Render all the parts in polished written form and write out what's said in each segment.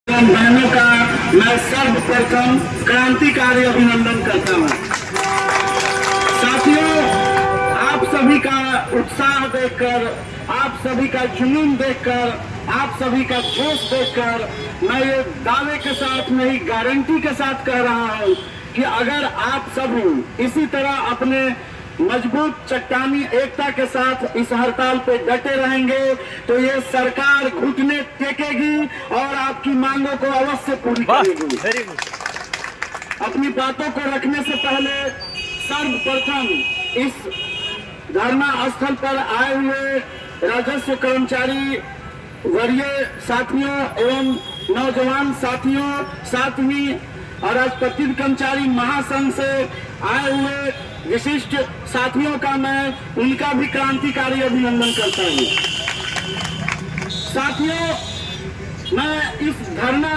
बहनों का मैं सर्वप्रथम क्रांतिकारी अभिनंदन करता हूँ। साथियों, आप सभी का उत्साह देखकर, आप सभी का जुनून देखकर, आप सभी का जोश देखकर मैं ये दावे के साथ, नहीं गारंटी के साथ कह रहा हूँ कि अगर आप सभी इसी तरह अपने मजबूत चट्टानी एकता के साथ इस हड़ताल पे डटे रहेंगे तो ये सरकार घुटने टेकेगी और आपकी मांगों को अवश्य पूरी करेगी। अपनी बातों को रखने से पहले सर्वप्रथम इस धरना स्थल पर आए हुए राजस्व कर्मचारी वरीय साथियों एवं नौजवान साथियों, साथ ही राजपत्रित कर्मचारी महासंघ से आए हुए विशिष्ट साथियों का मैं उनका भी क्रांतिकारी अभिनंदन करता हूँ। साथियों, मैं इस धरना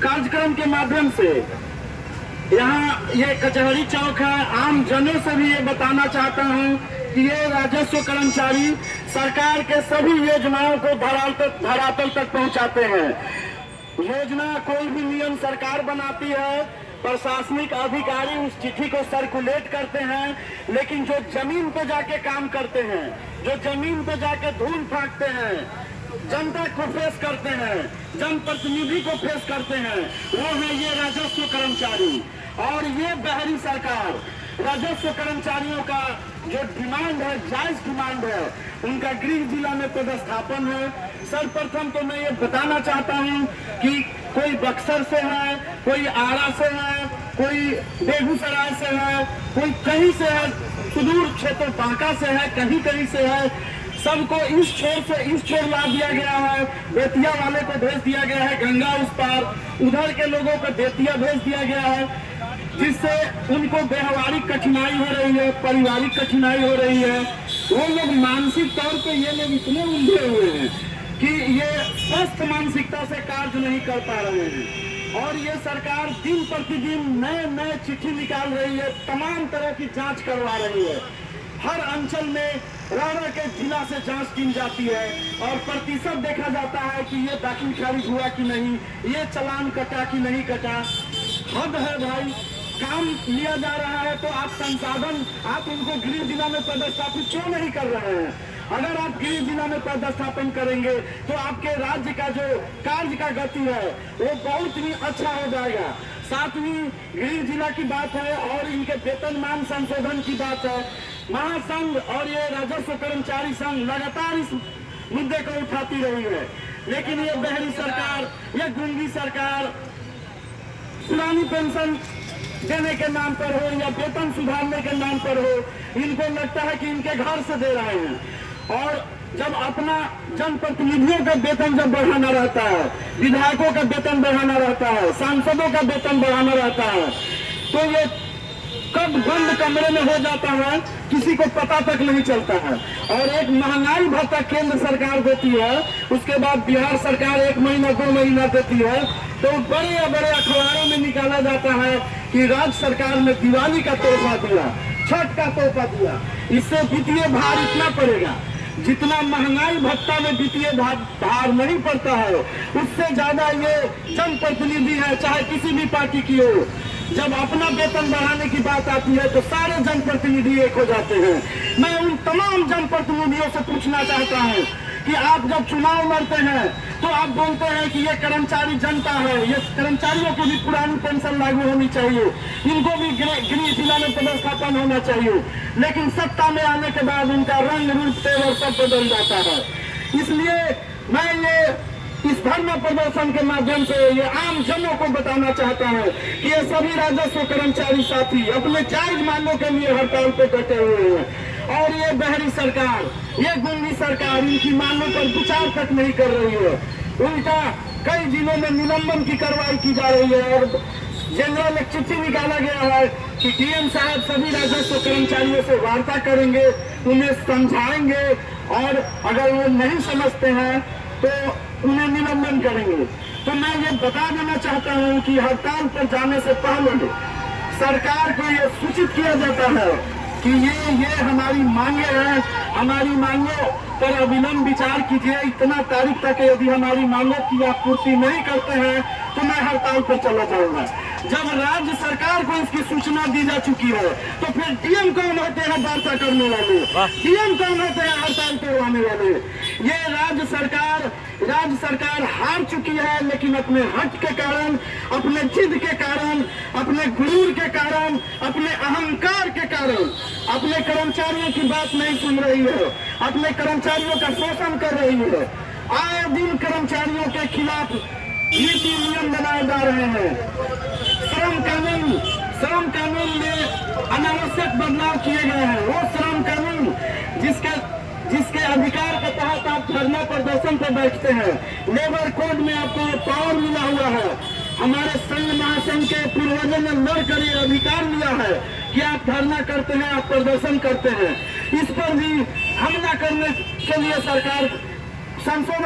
कार्यक्रम के माध्यम से यहाँ ये कचहरी चौक है, आम जनों से भी ये बताना चाहता हूँ कि ये राजस्व कर्मचारी सरकार के सभी योजनाओं को धरातल तक पहुँचाते हैं। योजना कोई भी नियम सरकार बनाती है, प्रशासनिक अधिकारी उस चिट्ठी को सर्कुलेट करते हैं, लेकिन जो जमीन पे जाके काम करते हैं, जो जमीन पे जाके धूल फाँकते हैं, जनता को फेस करते हैं, जनप्रतिनिधि को फेस करते हैं, वो है ये राजस्व कर्मचारी। और ये बहरी सरकार राजस्व कर्मचारियों का जो डिमांड है, जायज डिमांड है, उनका गृह जिला में पदस्थापन है। सर्वप्रथम तो मैं ये बताना चाहता हूँ कि कोई बक्सर से है, कोई आरा से है, कोई बेगूसराय से है, कोई कहीं से है, सुदूर क्षेत्र बांका से है, कहीं कहीं से है, सबको इस छोर से इस छोर ला दिया गया है। बेतिया वाले को भेज दिया गया है गंगा उस पार, उधर के लोगों को बेतिया भेज दिया गया है, जिससे उनको व्यवहारिक कठिनाई हो रही है, पारिवारिक कठिनाई हो रही है। वो लोग मानसिक तौर पे ये लोग इतने उलझे हुए हैं कि ये स्वस्थ मानसिकता से कार्य नहीं कर पा रहे हैं। और ये सरकार दिन प्रतिदिन नए नए चिट्ठी निकाल रही है, तमाम तरह की जांच करवा रही है। हर अंचल में रह के जिला से जांच की जाती है और प्रतिशत देखा जाता है कि ये दाखिल खारिज हुआ कि नहीं, ये चालान कटा कि नहीं कटा। हद है भाई, काम लिया जा रहा है तो आप संसाधन, आप उनको गृह जिला में पदस्थापित क्यों नहीं कर रहे हैं? अगर आप गृह जिला में पदस्थापन करेंगे तो आपके राज्य का जो कार्य का गति है वो बहुत ही अच्छा हो जाएगा। साथ ही गृह जिला की बात है और इनके वेतनमान संशोधन की बात है। महासंघ और ये राजस्व कर्मचारी संघ लगातार इस मुद्दे को उठाती रही है, लेकिन ये बहरी सरकार, ये गूंगी सरकार पुरानी पेंशन देने के नाम पर हो या वेतन सुधारने के नाम पर हो, इनको लगता है कि इनके घर से दे रहे हैं। और जब अपना जनप्रतिनिधियों का वेतन जब बढ़ाना रहता है, विधायकों का वेतन बढ़ाना रहता है, सांसदों का वेतन बढ़ाना रहता है, तो ये कब बंद कमरे में हो जाता है किसी को पता तक नहीं चलता है। और एक महंगाई भत्ता केंद्र सरकार देती है, उसके बाद बिहार सरकार 1 महीना 2 महीना देती है, तो बड़े बड़े अखबारों में निकाला जाता है कि राज्य सरकार ने दिवाली का तोहफा दिया, छठ का तोहफा दिया। इससे वित्तीय भार इतना पड़ेगा जितना महंगाई भत्ता में वित्तीय भार नहीं पड़ता है, उससे ज्यादा ये जनप्रतिनिधि है, चाहे किसी भी पार्टी की हो, जब अपना वेतन बढ़ाने की बात आती है तो सारे जनप्रतिनिधि एक हो जाते हैं। मैं उन तमाम जनप्रतिनिधियों से पूछना चाहता हूं कि आप जब चुनाव लड़ते हैं तो आप बोलते हैं कि ये कर्मचारी जनता है, ये कर्मचारियों की भी पुरानी पेंशन लागू होनी चाहिए, इनको भी गृह जिला में पदस्थापन होना चाहिए, लेकिन सत्ता में आने के बाद उनका रंग रूप तेवर सब बदल जाता है। इसलिए मैं ये इस धरना प्रदर्शन के माध्यम से ये आम जनों को बताना चाहता हूँ कि ये सभी राजस्व कर्मचारी साथी अपने जायज मांगों के लिए हड़ताल पे डटे हुए हैं और ये बहरी सरकार, ये गूंगी सरकार इनकी मांगों पर विचार तक नहीं कर रही है। उल्टा कई जिलों में निलंबन की कार्रवाई की जा रही है और जनरल एक चिट्ठी निकाला गया है कि डीएम साहब सभी राजस्व कर्मचारियों से वार्ता करेंगे, उन्हें समझाएंगे और अगर वो नहीं समझते हैं तो उन्हें निलंबन करेंगे। तो मैं ये बता देना चाहता हूँ कि हड़ताल पर जाने से पहले सरकार को ये सूचित किया जाता है कि ये हमारी मांगे हैं, हमारी मांगों पर अविलंब विचार कीजिए। इतना तारीख तक यदि हमारी मांगों की आप पूर्ति नहीं करते हैं तो मैं हड़ताल पर चला जाऊंगा। जब राज्य सरकार को इसकी सूचना दी जा चुकी है तो फिर डीएम कौन होते हैं वार्ता करने वाले, डीएम कौन होते हैं हड़ताल तोड़वाने वाले। ये राज्य सरकार हार चुकी है, लेकिन अपने हट के कारण, अपने जिद के कारण, अपने गुरूर के कारण, अपने अहंकार के कारण अपने कर्मचारियों की बात नहीं सुन रही है, अपने कर्मचारियों का शोषण कर रही है। आए दिन कर्मचारियों के खिलाफ नीति नियम बनाए जा रहे हैं। श्रम कानून में अनावश्यक बदलाव किए गए हैं। वो श्रम कानून जिसके अधिकार के तहत आप धरना प्रदर्शन पर बैठते हैं, लेबर कोड में आपको पावर मिला हुआ है। हमारे संघ महासंघ के पूर्वजों ने लड़कर ये अधिकार लिया है कि आप धरना करते हैं, आप प्रदर्शन करते हैं। इस पर भी हमला करने के लिए सरकार संशोधन